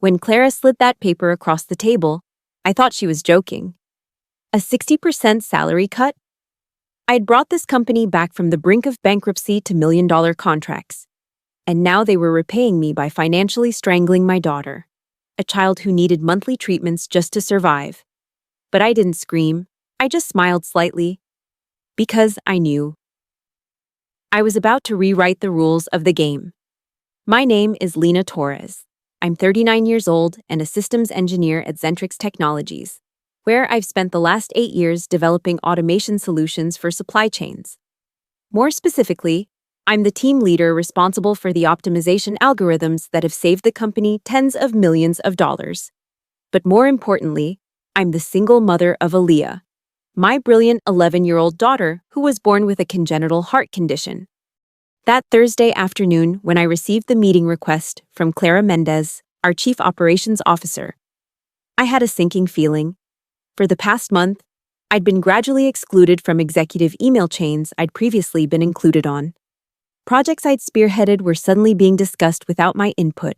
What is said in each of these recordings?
When Clara slid that paper across the table, I thought she was joking. A 60% salary cut? I'd brought this company back from the brink of bankruptcy to million-dollar contracts. And now they were repaying me by financially strangling my daughter, a child who needed monthly treatments just to survive. But I didn't scream. I just smiled slightly. Because I knew. I was about to rewrite the rules of the game. My name is Lena Torres. I'm 39 years old and a systems engineer at Zentrix Technologies, where I've spent the last 8 years developing automation solutions for supply chains. More specifically, I'm the team leader responsible for the optimization algorithms that have saved the company tens of millions of dollars. But more importantly, I'm the single mother of Aaliyah, my brilliant 11-year-old daughter who was born with a congenital heart condition. That Thursday afternoon, when I received the meeting request from Clara Mendez, our Chief Operations Officer, I had a sinking feeling. For the past month, I'd been gradually excluded from executive email chains I'd previously been included on. Projects I'd spearheaded were suddenly being discussed without my input.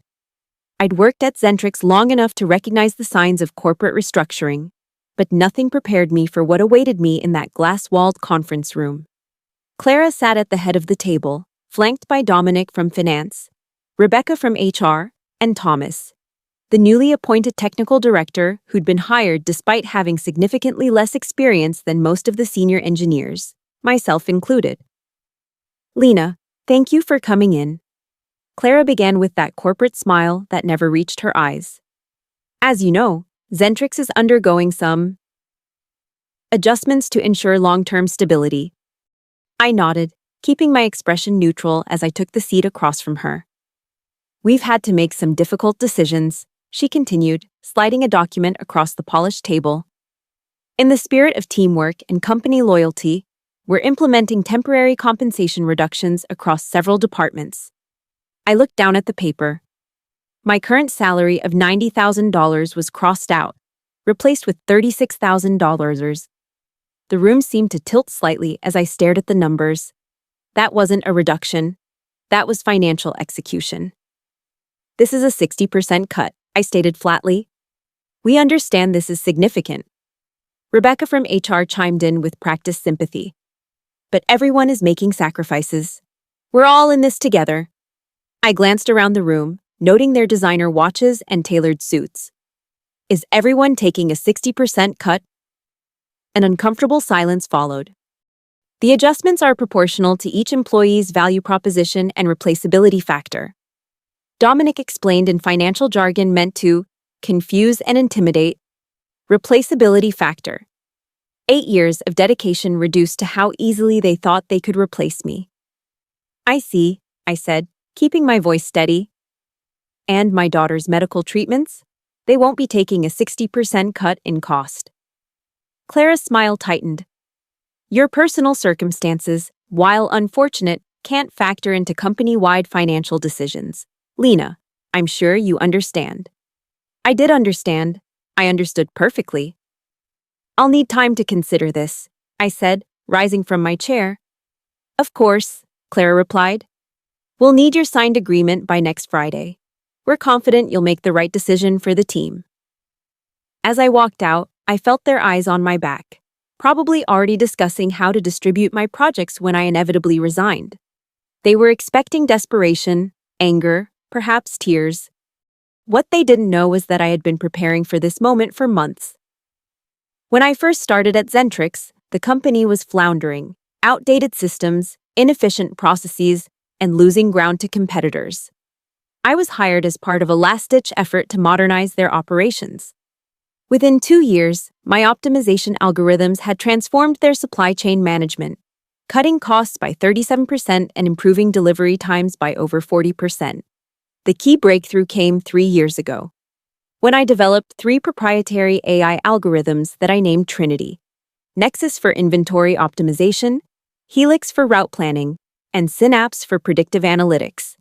I'd worked at Zentrix long enough to recognize the signs of corporate restructuring, but nothing prepared me for what awaited me in that glass-walled conference room. Clara sat at the head of the table, flanked by Dominic from Finance, Rebecca from HR, and Thomas, the newly appointed technical director who'd been hired despite having significantly less experience than most of the senior engineers, myself included. Lena, thank you for coming in. Clara began with that corporate smile that never reached her eyes. As you know, Zentrix is undergoing some adjustments to ensure long-term stability. I nodded, keeping my expression neutral as I took the seat across from her. We've had to make some difficult decisions, she continued, sliding a document across the polished table. In the spirit of teamwork and company loyalty, we're implementing temporary compensation reductions across several departments. I looked down at the paper. My current salary of $90,000 was crossed out, replaced with $36,000. The room seemed to tilt slightly as I stared at the numbers. That wasn't a reduction. That was financial execution. This is a 60% cut, I stated flatly. We understand this is significant. Rebecca from HR chimed in with practiced sympathy. But everyone is making sacrifices. We're all in this together. I glanced around the room, noting their designer watches and tailored suits. Is everyone taking a 60% cut? An uncomfortable silence followed. The adjustments are proportional to each employee's value proposition and replaceability factor. Dominic explained in financial jargon meant to confuse and intimidate. Replaceability factor. 8 years of dedication reduced to how easily they thought they could replace me. I see, I said, keeping my voice steady. And my daughter's medical treatments? They won't be taking a 60% cut in cost. Clara's smile tightened. Your personal circumstances, while unfortunate, can't factor into company-wide financial decisions. Lena, I'm sure you understand. I did understand. I understood perfectly. I'll need time to consider this, I said, rising from my chair. Of course, Clara replied. We'll need your signed agreement by next Friday. We're confident you'll make the right decision for the team. As I walked out, I felt their eyes on my back, probably already discussing how to distribute my projects when I inevitably resigned. They were expecting desperation, anger, perhaps tears. What they didn't know was that I had been preparing for this moment for months. When I first started at Zentrix, the company was floundering, outdated systems, inefficient processes, and losing ground to competitors. I was hired as part of a last-ditch effort to modernize their operations. Within 2 years, my optimization algorithms had transformed their supply chain management, cutting costs by 37% and improving delivery times by over 40%. The key breakthrough came 3 years ago, when I developed 3 proprietary AI algorithms that I named Trinity: Nexus for inventory optimization, Helix for route planning, and Synapse for predictive analytics.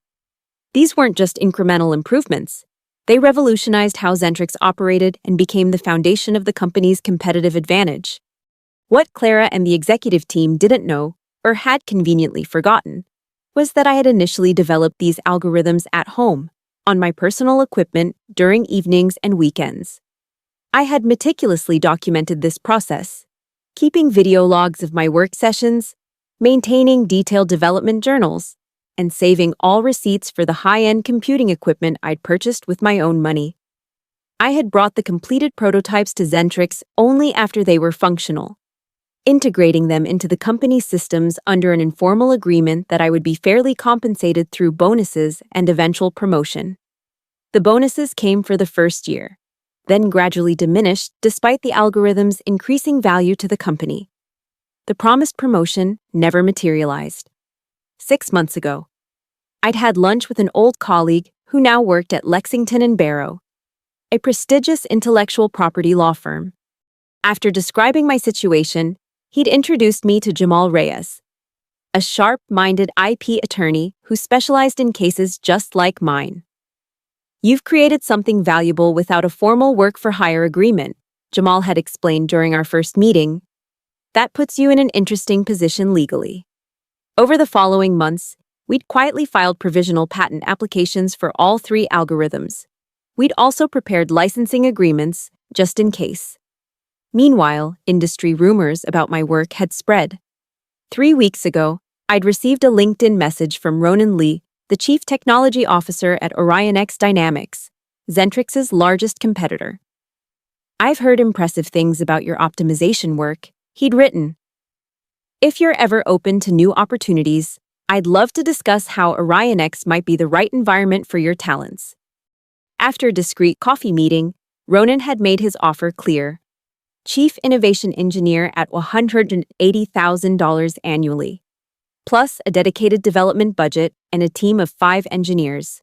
These weren't just incremental improvements. They revolutionized how Zentrix operated and became the foundation of the company's competitive advantage. What Clara and the executive team didn't know, or had conveniently forgotten, was that I had initially developed these algorithms at home, on my personal equipment during evenings and weekends. I had meticulously documented this process, keeping video logs of my work sessions, maintaining detailed development journals, and saving all receipts for the high-end computing equipment I'd purchased with my own money. I had brought the completed prototypes to Zentrix only after they were functional, integrating them into the company's systems under an informal agreement that I would be fairly compensated through bonuses and eventual promotion. The bonuses came for the first year, then gradually diminished despite the algorithm's increasing value to the company. The promised promotion never materialized. 6 months ago, I'd had lunch with an old colleague who now worked at Lexington & Barrow, a prestigious intellectual property law firm. After describing my situation, he'd introduced me to Jamal Reyes, a sharp-minded IP attorney who specialized in cases just like mine. "You've created something valuable without a formal work-for-hire agreement," Jamal had explained during our first meeting. "That puts you in an interesting position legally." Over the following months, we'd quietly filed provisional patent applications for all 3 algorithms. We'd also prepared licensing agreements, just in case. Meanwhile, industry rumors about my work had spread. 3 weeks ago, I'd received a LinkedIn message from Ronan Lee, the Chief Technology Officer at OrionX Dynamics, Zentrix's largest competitor. "I've heard impressive things about your optimization work," he'd written. "If you're ever open to new opportunities, I'd love to discuss how OrionX might be the right environment for your talents." After a discreet coffee meeting, Ronan had made his offer clear: Chief Innovation Engineer at $180,000 annually, plus a dedicated development budget and a team of 5 engineers.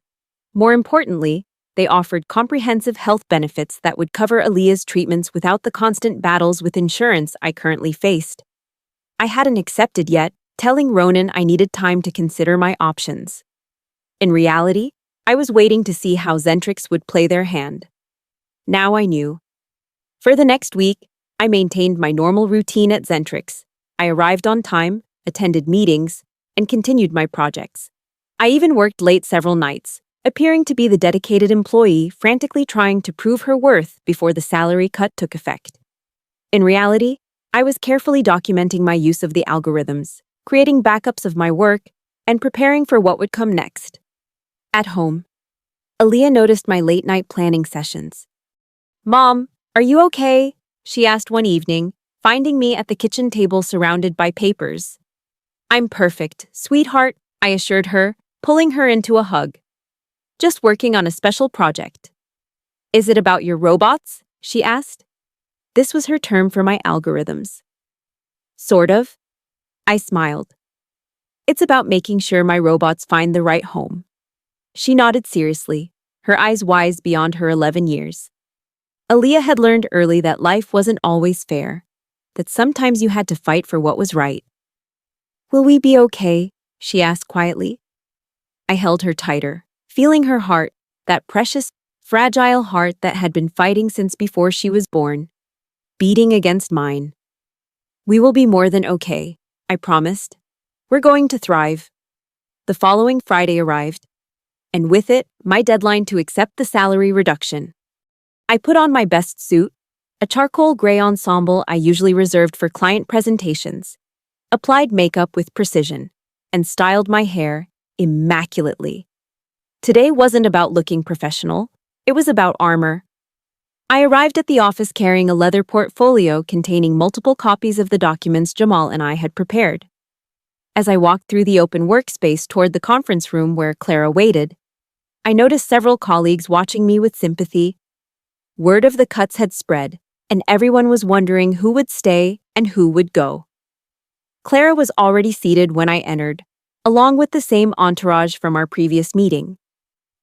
More importantly, they offered comprehensive health benefits that would cover Aaliyah's treatments without the constant battles with insurance I currently faced. I hadn't accepted yet, telling Ronan I needed time to consider my options. In reality, I was waiting to see how Zentrix would play their hand. Now I knew. For the next week, I maintained my normal routine at Zentrix. I arrived on time, attended meetings, and continued my projects. I even worked late several nights, appearing to be the dedicated employee frantically trying to prove her worth before the salary cut took effect. In reality, I was carefully documenting my use of the algorithms, creating backups of my work, and preparing for what would come next. At home, Aaliyah noticed my late-night planning sessions. "Mom, are you okay?" she asked one evening, finding me at the kitchen table surrounded by papers. "I'm perfect, sweetheart," I assured her, pulling her into a hug. "Just working on a special project." "Is it about your robots?" she asked. This was her term for my algorithms. "Sort of." I smiled. "It's about making sure my robots find the right home." She nodded seriously, her eyes wise beyond her 11 years. Aaliyah had learned early that life wasn't always fair, that sometimes you had to fight for what was right. "Will we be okay?" she asked quietly. I held her tighter, feeling her heart, that precious, fragile heart that had been fighting since before she was born, beating against mine. "We will be more than okay," I promised. "We're going to thrive." The following Friday arrived, and with it, my deadline to accept the salary reduction. I put on my best suit, a charcoal gray ensemble I usually reserved for client presentations, applied makeup with precision, and styled my hair immaculately. Today wasn't about looking professional, it was about armor. I arrived at the office carrying a leather portfolio containing multiple copies of the documents Jamal and I had prepared. As I walked through the open workspace toward the conference room where Clara waited, I noticed several colleagues watching me with sympathy. Word of the cuts had spread, and everyone was wondering who would stay and who would go. Clara was already seated when I entered, along with the same entourage from our previous meeting.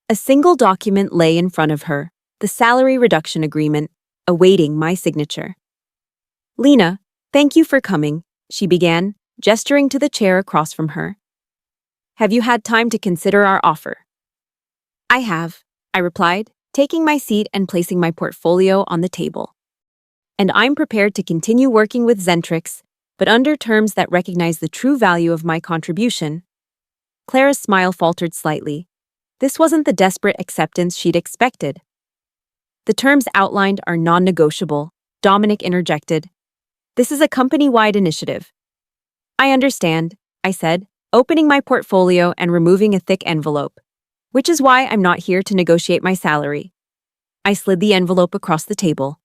A single document lay in front of her, the salary reduction agreement, awaiting my signature. "Lena, thank you for coming," she began, gesturing to the chair across from her. "Have you had time to consider our offer?" "I have," I replied, taking my seat and placing my portfolio on the table. "And I'm prepared to continue working with Zentrix, but under terms that recognize the true value of my contribution." Clara's smile faltered slightly. This wasn't the desperate acceptance she'd expected. The terms outlined are non-negotiable, Dominic interjected. This is a company-wide initiative. I understand, I said, opening my portfolio and removing a thick envelope. Which is why I'm not here to negotiate my salary. I slid the envelope across the table.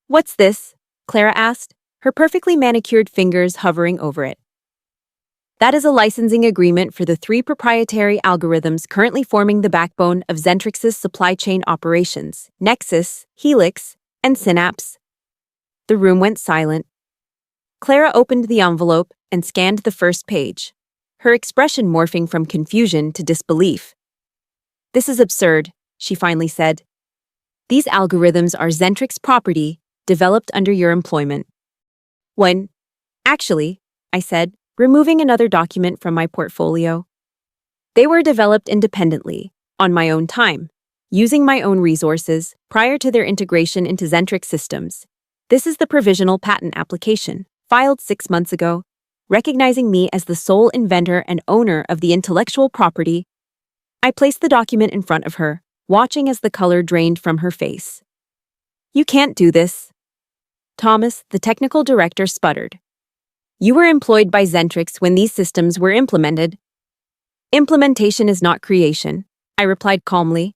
What's this? Clara asked, her perfectly manicured fingers hovering over it. That is a licensing agreement for the 3 proprietary algorithms currently forming the backbone of Zentrix's supply chain operations, Nexus, Helix, and Synapse. The room went silent. Clara opened the envelope and scanned the first page, her expression morphing from confusion to disbelief. This is absurd, she finally said. These algorithms are Zentrix property, developed under your employment. Actually, I said, removing another document from my portfolio. They were developed independently, on my own time, using my own resources prior to their integration into Zentrix systems. This is the provisional patent application, filed 6 months ago, recognizing me as the sole inventor and owner of the intellectual property. I placed the document in front of her, watching as the color drained from her face. You can't do this. Thomas, the technical director, sputtered. You were employed by Zentrix when these systems were implemented. Implementation is not creation, I replied calmly.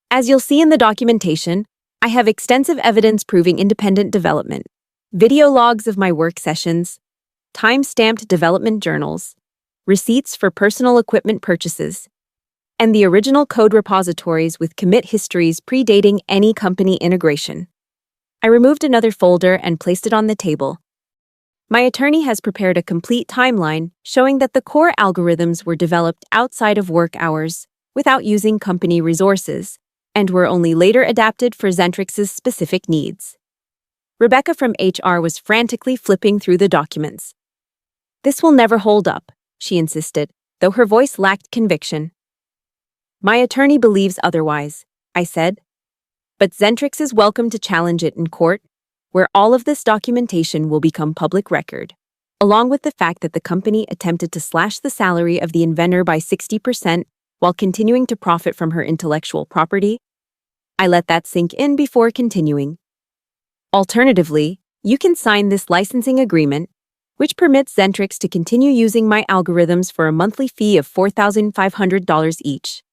As you'll see in the documentation, I have extensive evidence proving independent development, video logs of my work sessions, time-stamped development journals, receipts for personal equipment purchases, and the original code repositories with commit histories predating any company integration. I removed another folder and placed it on the table. My attorney has prepared a complete timeline showing that the core algorithms were developed outside of work hours, without using company resources, and were only later adapted for Zentrix's specific needs. Rebecca from HR was frantically flipping through the documents. This will never hold up, she insisted, though her voice lacked conviction. My attorney believes otherwise, I said. But Zentrix is welcome to challenge it in court, where all of this documentation will become public record, along with the fact that the company attempted to slash the salary of the inventor by 60% while continuing to profit from her intellectual property. I let that sink in before continuing. Alternatively, you can sign this licensing agreement, which permits Zentrix to continue using my algorithms for a monthly fee of $4,500 each.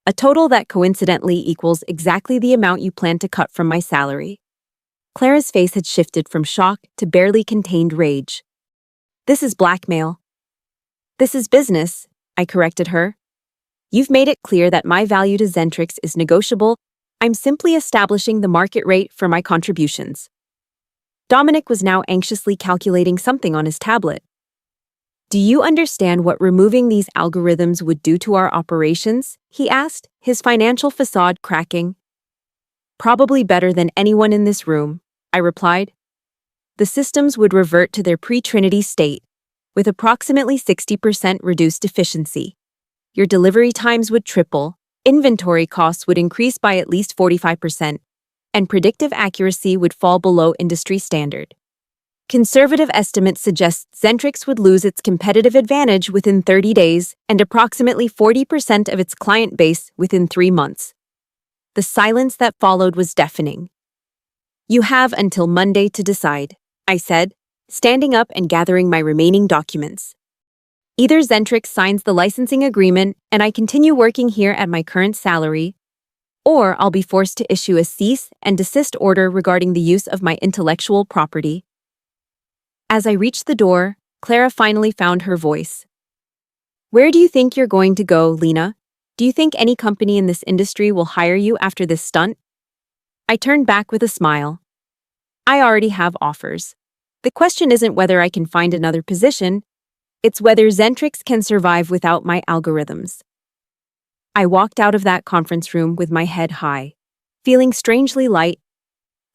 A total that coincidentally equals exactly the amount you plan to cut from my salary. Clara's face had shifted from shock to barely contained rage. This is blackmail. This is business, I corrected her. You've made it clear that my value to Zentrix is negotiable. I'm simply establishing the market rate for my contributions. Dominic was now anxiously calculating something on his tablet. Do you understand what removing these algorithms would do to our operations? He asked, his financial facade cracking. Probably better than anyone in this room, I replied. The systems would revert to their pre-Trinity state, with approximately 60% reduced efficiency. Your delivery times would triple, inventory costs would increase by at least 45%, and predictive accuracy would fall below industry standard. Conservative estimates suggest Zentrix would lose its competitive advantage within 30 days and approximately 40% of its client base within 3 months. The silence that followed was deafening. You have until Monday to decide, I said, standing up and gathering my remaining documents. Either Zentrix signs the licensing agreement and I continue working here at my current salary, or I'll be forced to issue a cease and desist order regarding the use of my intellectual property. As I reached the door, Clara finally found her voice. Where do you think you're going to go, Lena? Do you think any company in this industry will hire you after this stunt? I turned back with a smile. I already have offers. The question isn't whether I can find another position, it's whether Zentrix can survive without my algorithms. I walked out of that conference room with my head high, feeling strangely light.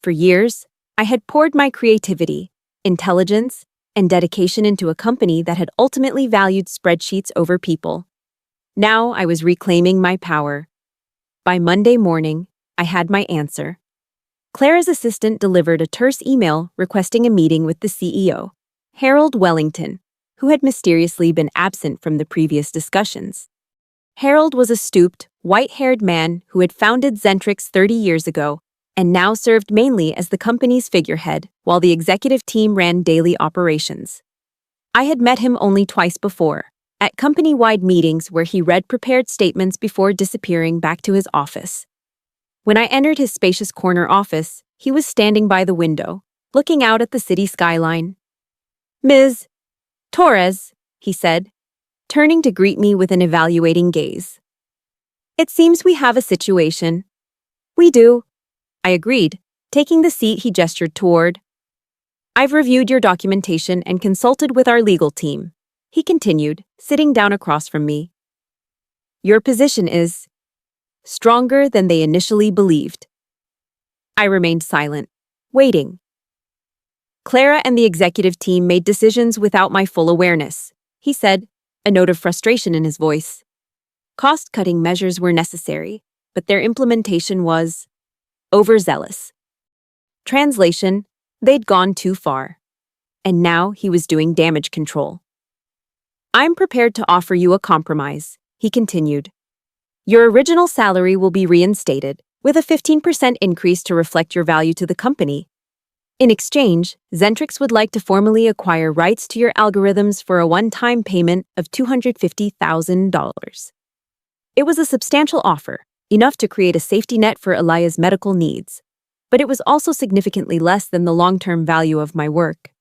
For years, I had poured my creativity, intelligence, and dedication into a company that had ultimately valued spreadsheets over people. Now I was reclaiming my power. By Monday morning, I had my answer. Clara's assistant delivered a terse email requesting a meeting with the CEO, Harold Wellington, who had mysteriously been absent from the previous discussions. Harold was a stooped, white-haired man who had founded Zentrix 30 years ago and now served mainly as the company's figurehead while the executive team ran daily operations. I had met him only twice before, at company-wide meetings where he read prepared statements before disappearing back to his office. When I entered his spacious corner office, he was standing by the window, looking out at the city skyline. "Ms. Torres," he said, turning to greet me with an evaluating gaze. "It seems we have a situation." "We do," I agreed, taking the seat he gestured toward. "I've reviewed your documentation and consulted with our legal team," he continued, sitting down across from me. "Your position is stronger than they initially believed." I remained silent, waiting. "Clara and the executive team made decisions without my full awareness," he said, a note of frustration in his voice. "Cost-cutting measures were necessary, but their implementation was overzealous." Translation: they'd gone too far. And now he was doing damage control. "I'm prepared to offer you a compromise," he continued. "Your original salary will be reinstated, with a 15% increase to reflect your value to the company. In exchange, Zentrix would like to formally acquire rights to your algorithms for a one-time payment of $250,000. It was a substantial offer, enough to create a safety net for Elia's medical needs, but it was also significantly less than the long-term value of my work.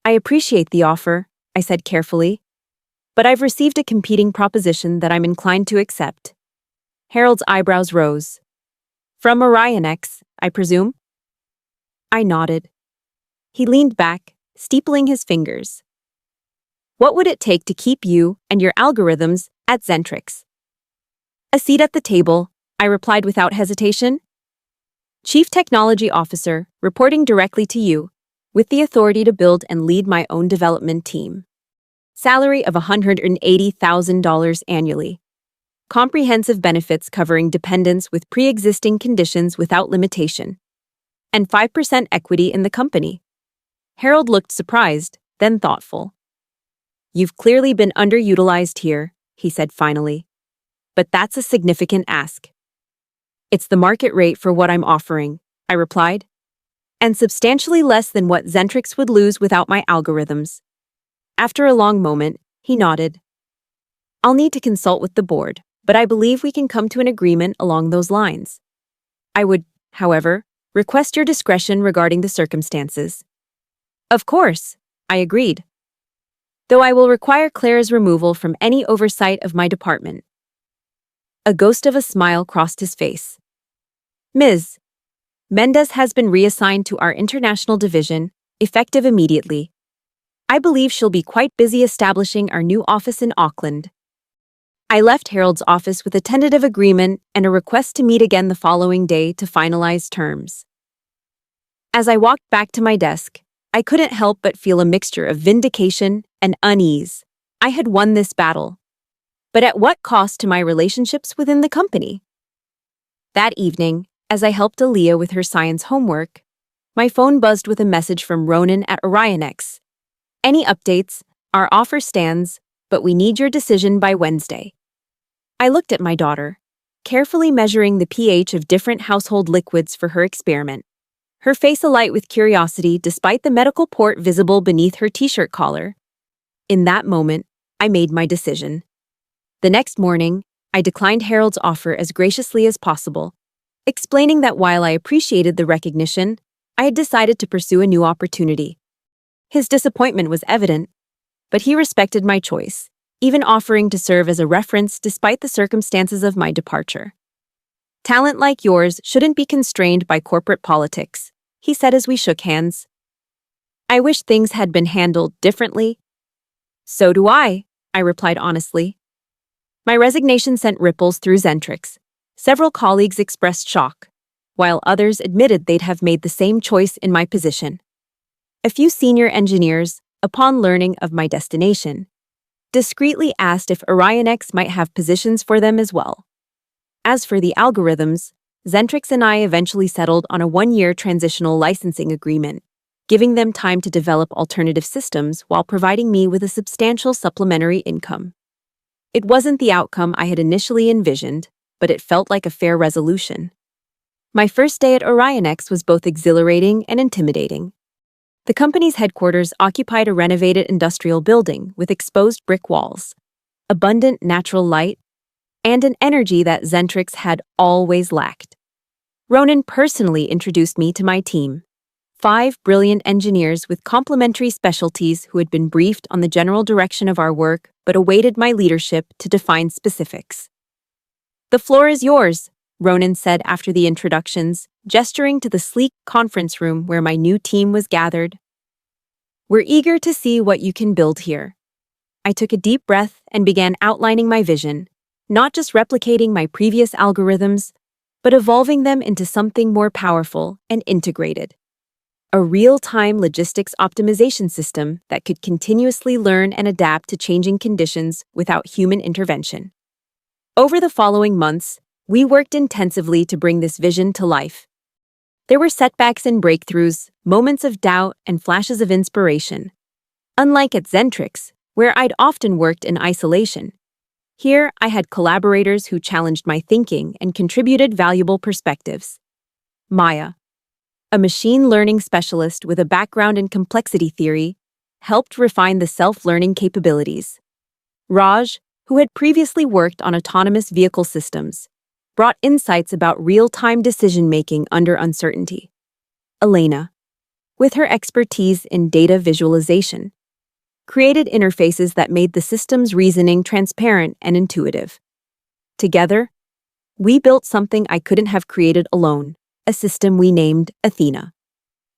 "I appreciate the offer," I said carefully, "but I've received a competing proposition that I'm inclined to accept." Harold's eyebrows rose. "From OrionX, I presume?" I nodded. He leaned back, steepling his fingers. "What would it take to keep you and your algorithms at Zentrix?" "A seat at the table," I replied without hesitation. "Chief Technology Officer, reporting directly to you, with the authority to build and lead my own development team. Salary of $180,000 annually. Comprehensive benefits covering dependents with pre-existing conditions without limitation. And 5% equity in the company." Harold looked surprised, then thoughtful. "You've clearly been underutilized here," he said finally. "But that's a significant ask." "It's the market rate for what I'm offering," I replied. "And substantially less than what Zentrix would lose without my algorithms." After a long moment, he nodded. "I'll need to consult with the board, but I believe we can come to an agreement along those lines. I would, however, request your discretion regarding the circumstances." "Of course," I agreed. "Though I will require Clara's removal from any oversight of my department." A ghost of a smile crossed his face. "Ms. Mendez has been reassigned to our international division, effective immediately. I believe she'll be quite busy establishing our new office in Auckland." I left Harold's office with a tentative agreement and a request to meet again the following day to finalize terms. As I walked back to my desk, I couldn't help but feel a mixture of vindication and unease. I had won this battle. But at what cost to my relationships within the company? That evening, as I helped Aaliyah with her science homework, my phone buzzed with a message from Ronan at OrionX. "Any updates? Our offer stands, but we need your decision by Wednesday." I looked at my daughter, carefully measuring the pH of different household liquids for her experiment, her face alight with curiosity despite the medical port visible beneath her t-shirt collar. In that moment, I made my decision. The next morning, I declined Harold's offer as graciously as possible, explaining that while I appreciated the recognition, I had decided to pursue a new opportunity. His disappointment was evident, but he respected my choice, even offering to serve as a reference despite the circumstances of my departure. "Talent like yours shouldn't be constrained by corporate politics," he said as we shook hands. "I wish things had been handled differently." "So do I replied honestly. My resignation sent ripples through Zentrix. Several colleagues expressed shock, while others admitted they'd have made the same choice in my position. A few senior engineers, upon learning of my destination, discreetly asked if OrionX might have positions for them as well. As for the algorithms, Zentrix and I eventually settled on a one-year transitional licensing agreement, giving them time to develop alternative systems while providing me with a substantial supplementary income. It wasn't the outcome I had initially envisioned, but it felt like a fair resolution. My first day at OrionX was both exhilarating and intimidating. The company's headquarters occupied a renovated industrial building with exposed brick walls, abundant natural light, and an energy that Zentrix had always lacked. Ronan personally introduced me to my team, 5 brilliant engineers with complementary specialties who had been briefed on the general direction of our work but awaited my leadership to define specifics. "The floor is yours," Ronan said after the introductions, gesturing to the sleek conference room where my new team was gathered. "We're eager to see what you can build here." I took a deep breath and began outlining my vision, not just replicating my previous algorithms, but evolving them into something more powerful and integrated. A real-time logistics optimization system that could continuously learn and adapt to changing conditions without human intervention. Over the following months, we worked intensively to bring this vision to life. There were setbacks and breakthroughs, moments of doubt and flashes of inspiration. Unlike at Zentrix, where I'd often worked in isolation, here I had collaborators who challenged my thinking and contributed valuable perspectives. Maya, a machine learning specialist with a background in complexity theory, helped refine the self-learning capabilities. Raj, who had previously worked on autonomous vehicle systems, brought insights about real-time decision-making under uncertainty. Elena, with her expertise in data visualization, created interfaces that made the system's reasoning transparent and intuitive. Together, we built something I couldn't have created alone, a system we named Athena,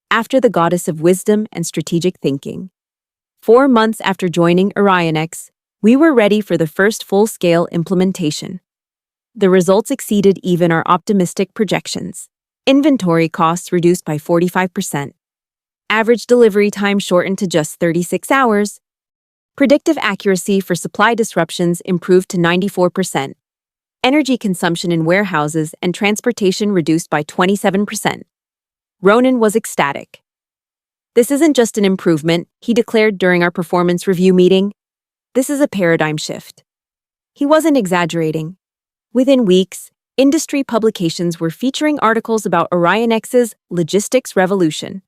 after the goddess of wisdom and strategic thinking. 4 months after joining OrionX, we were ready for the first full-scale implementation. The results exceeded even our optimistic projections. Inventory costs reduced by 45%. Average delivery time shortened to just 36 hours. Predictive accuracy for supply disruptions improved to 94%. Energy consumption in warehouses and transportation reduced by 27%. Ronan was ecstatic. "This isn't just an improvement," he declared during our performance review meeting. "This is a paradigm shift." He wasn't exaggerating. Within weeks, industry publications were featuring articles about OrionX's logistics revolution.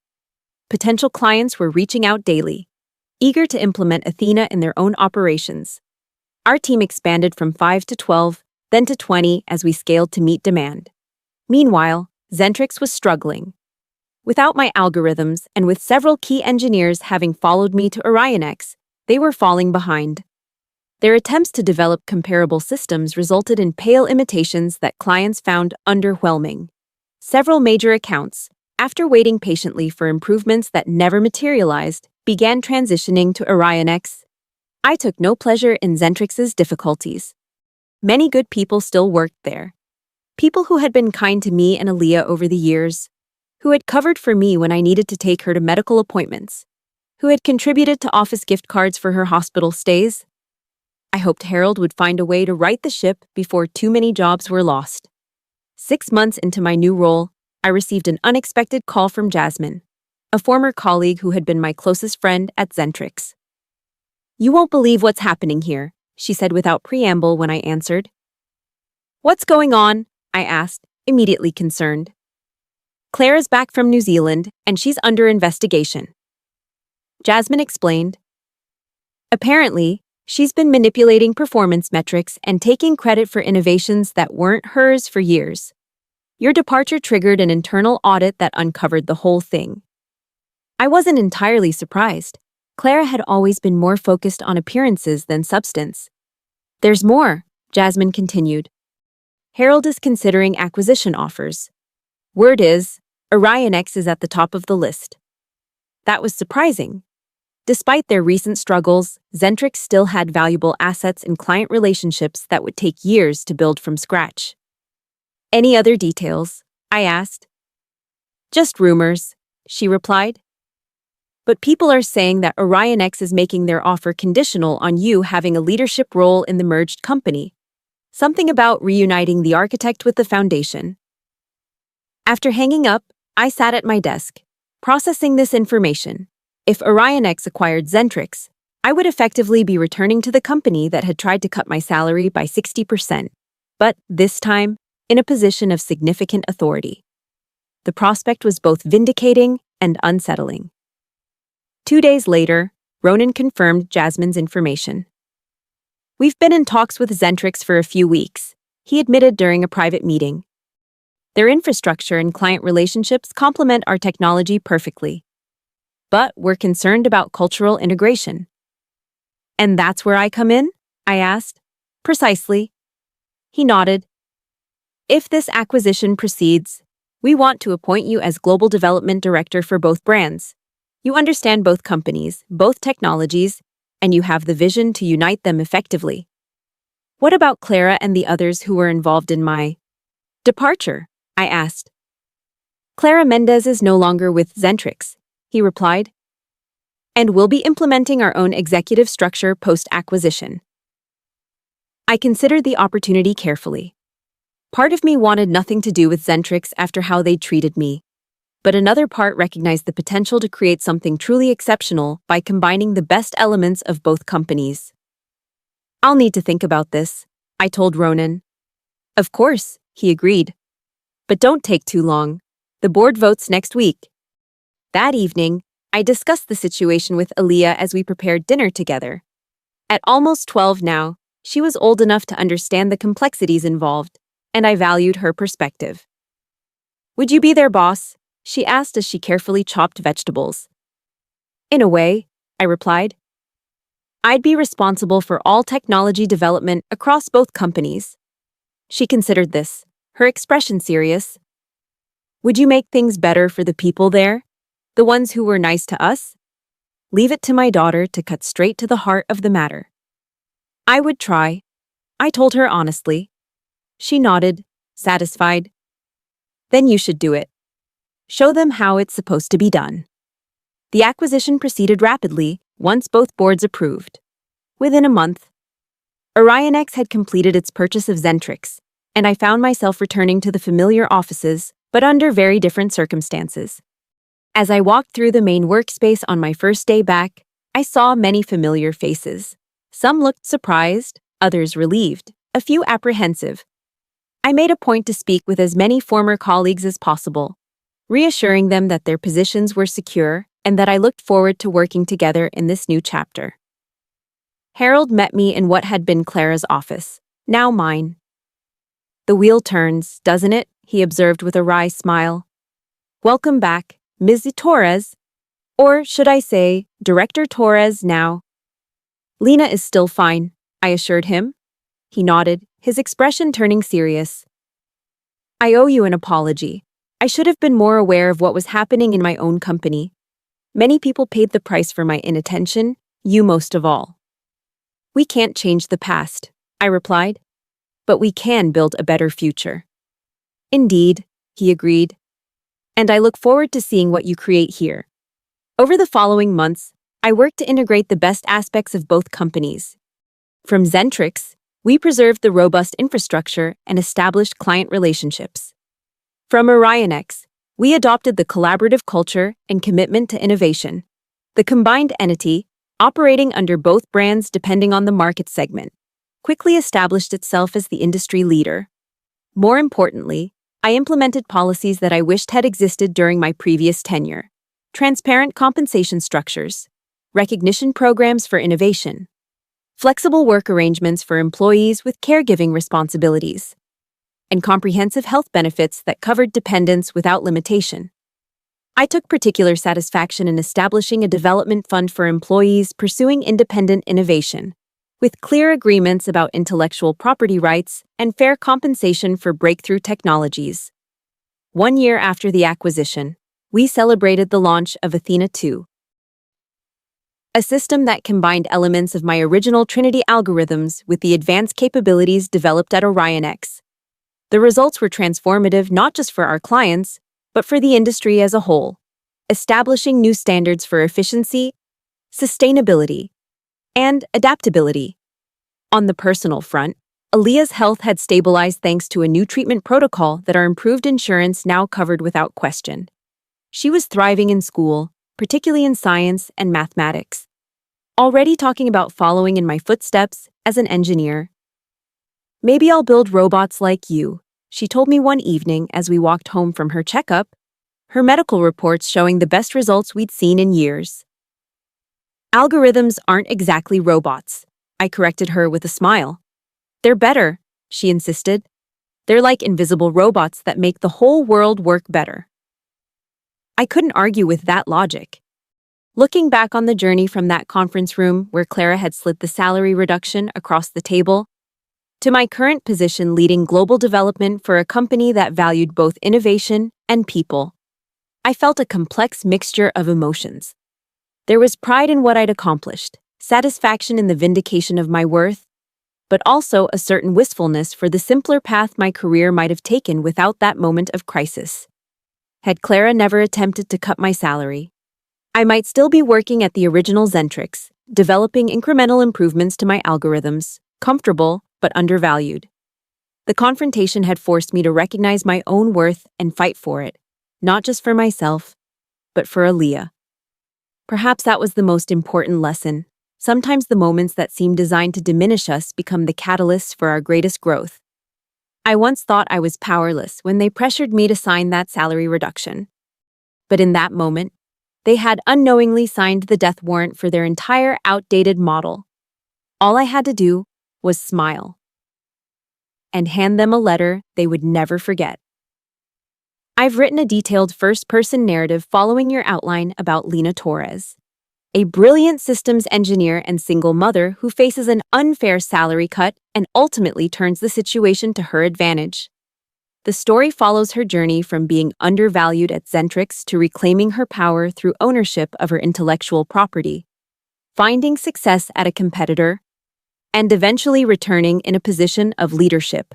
Potential clients were reaching out daily, eager to implement Athena in their own operations. Our team expanded from 5 to 12, then to 20 as we scaled to meet demand. Meanwhile, Zentrix was struggling. Without my algorithms and with several key engineers having followed me to OrionX, they were falling behind. Their attempts to develop comparable systems resulted in pale imitations that clients found underwhelming. Several major accounts, after waiting patiently for improvements that never materialized, began transitioning to OrionX. I took no pleasure in Zentrix's difficulties. Many good people still worked there. People who had been kind to me and Aaliyah over the years, who had covered for me when I needed to take her to medical appointments, who had contributed to office gift cards for her hospital stays. I hoped Harold would find a way to right the ship before too many jobs were lost. 6 months into my new role, I received an unexpected call from Jasmine, a former colleague who had been my closest friend at Zentrix. "You won't believe what's happening here," she said without preamble when I answered. "What's going on?" I asked, immediately concerned. "Claire is back from New Zealand, and she's under investigation," Jasmine explained. "Apparently, she's been manipulating performance metrics and taking credit for innovations that weren't hers for years. Your departure triggered an internal audit that uncovered the whole thing." I wasn't entirely surprised. Clara had always been more focused on appearances than substance. "There's more," Jasmine continued. "Harold is considering acquisition offers. Word is, OrionX is at the top of the list." That was surprising. Despite their recent struggles, Zentrix still had valuable assets and client relationships that would take years to build from scratch. "Any other details?" I asked. "Just rumors," she replied. "But people are saying that OrionX is making their offer conditional on you having a leadership role in the merged company. Something about reuniting the architect with the foundation." After hanging up, I sat at my desk, processing this information. If OrionX acquired Zentrix, I would effectively be returning to the company that had tried to cut my salary by 60%, but this time, in a position of significant authority. The prospect was both vindicating and unsettling. 2 days later, Ronan confirmed Jasmine's information. "We've been in talks with Zentrix for a few weeks," he admitted during a private meeting. "Their infrastructure and client relationships complement our technology perfectly. But we're concerned about cultural integration." "And that's where I come in?" I asked. "Precisely." He nodded. "If this acquisition proceeds, we want to appoint you as Global Development Director for both brands. You understand both companies, both technologies, and you have the vision to unite them effectively." "What about Clara and the others who were involved in my departure?" I asked. "Clara Mendez is no longer with Zentrix," he replied, "and we'll be implementing our own executive structure post-acquisition." I considered the opportunity carefully. Part of me wanted nothing to do with Zentrix after how they treated me, but another part recognized the potential to create something truly exceptional by combining the best elements of both companies. "I'll need to think about this," I told Ronan. "Of course," he agreed. "But don't take too long. The board votes next week." That evening, I discussed the situation with Aaliyah as we prepared dinner together. At almost 12 now, she was old enough to understand the complexities involved, and I valued her perspective. "Would you be their boss?" she asked as she carefully chopped vegetables. "In a way," I replied. "I'd be responsible for all technology development across both companies." She considered this, her expression serious. "Would you make things better for the people there? The ones who were nice to us?" "Leave it to my daughter to cut straight to the heart of the matter." "I would try," I told her honestly. She nodded, satisfied. "Then you should do it. Show them how it's supposed to be done." The acquisition proceeded rapidly once both boards approved. Within a month, OrionX had completed its purchase of Zentrix, and I found myself returning to the familiar offices, but under very different circumstances. As I walked through the main workspace on my first day back, I saw many familiar faces. Some looked surprised, others relieved, a few apprehensive. I made a point to speak with as many former colleagues as possible, reassuring them that their positions were secure and that I looked forward to working together in this new chapter. Harold met me in what had been Clara's office, now mine. "The wheel turns, doesn't it?" he observed with a wry smile. "Welcome back, Ms. Torres. Or should I say, Director Torres now?" "Lena is still fine," I assured him. He nodded, his expression turning serious. "I owe you an apology. I should have been more aware of what was happening in my own company. Many people paid the price for my inattention, you most of all." "We can't change the past," I replied, "but we can build a better future." "Indeed," he agreed, "and I look forward to seeing what you create here." Over the following months, I worked to integrate the best aspects of both companies. From Zentrix, we preserved the robust infrastructure and established client relationships. From OrionX, we adopted the collaborative culture and commitment to innovation. The combined entity, operating under both brands depending on the market segment, quickly established itself as the industry leader. More importantly, I implemented policies that I wished had existed during my previous tenure: transparent compensation structures, recognition programs for innovation, flexible work arrangements for employees with caregiving responsibilities, and comprehensive health benefits that covered dependents without limitation. I took particular satisfaction in establishing a development fund for employees pursuing independent innovation, with clear agreements about intellectual property rights and fair compensation for breakthrough technologies. 1 year after the acquisition, we celebrated the launch of Athena 2, a system that combined elements of my original Trinity algorithms with the advanced capabilities developed at OrionX. The results were transformative not just for our clients, but for the industry as a whole, establishing new standards for efficiency, sustainability, and adaptability. On the personal front, Aaliyah's health had stabilized thanks to a new treatment protocol that our improved insurance now covered without question. She was thriving in school, particularly in science and mathematics. already talking about following in my footsteps as an engineer. Maybe I'll build robots like you, she told me one evening as we walked home from her checkup, her medical reports showing the best results we'd seen in years. Algorithms aren't exactly robots, I corrected her with a smile. They're better, she insisted. They're like invisible robots that make the whole world work better. I couldn't argue with that logic. Looking back on the journey from that conference room where Clara had slid the salary reduction across the table, to my current position leading global development for a company that valued both innovation and people, I felt a complex mixture of emotions. There was pride in what I'd accomplished, satisfaction in the vindication of my worth, but also a certain wistfulness for the simpler path my career might have taken without that moment of crisis. Had Clara never attempted to cut my salary, I might still be working at the original Zentrix, developing incremental improvements to my algorithms, comfortable but undervalued. The confrontation had forced me to recognize my own worth and fight for it, not just for myself, but for Aaliyah. Perhaps that was the most important lesson. Sometimes the moments that seem designed to diminish us become the catalysts for our greatest growth. I once thought I was powerless when they pressured me to sign that salary reduction. But in that moment, they had unknowingly signed the death warrant for their entire outdated model. All I had to do was smile and hand them a letter they would never forget. I've written a detailed first-person narrative following your outline about Lena Torres, a brilliant systems engineer and single mother who faces an unfair salary cut and ultimately turns the situation to her advantage. The story follows her journey from being undervalued at Zentrix to reclaiming her power through ownership of her intellectual property, finding success at a competitor, and eventually returning in a position of leadership.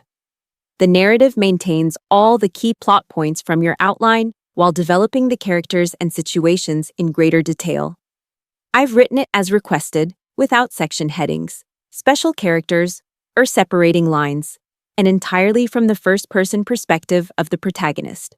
The narrative maintains all the key plot points from your outline while developing the characters and situations in greater detail. I've written it as requested, without section headings, special characters, or separating lines, and entirely from the first-person perspective of the protagonist.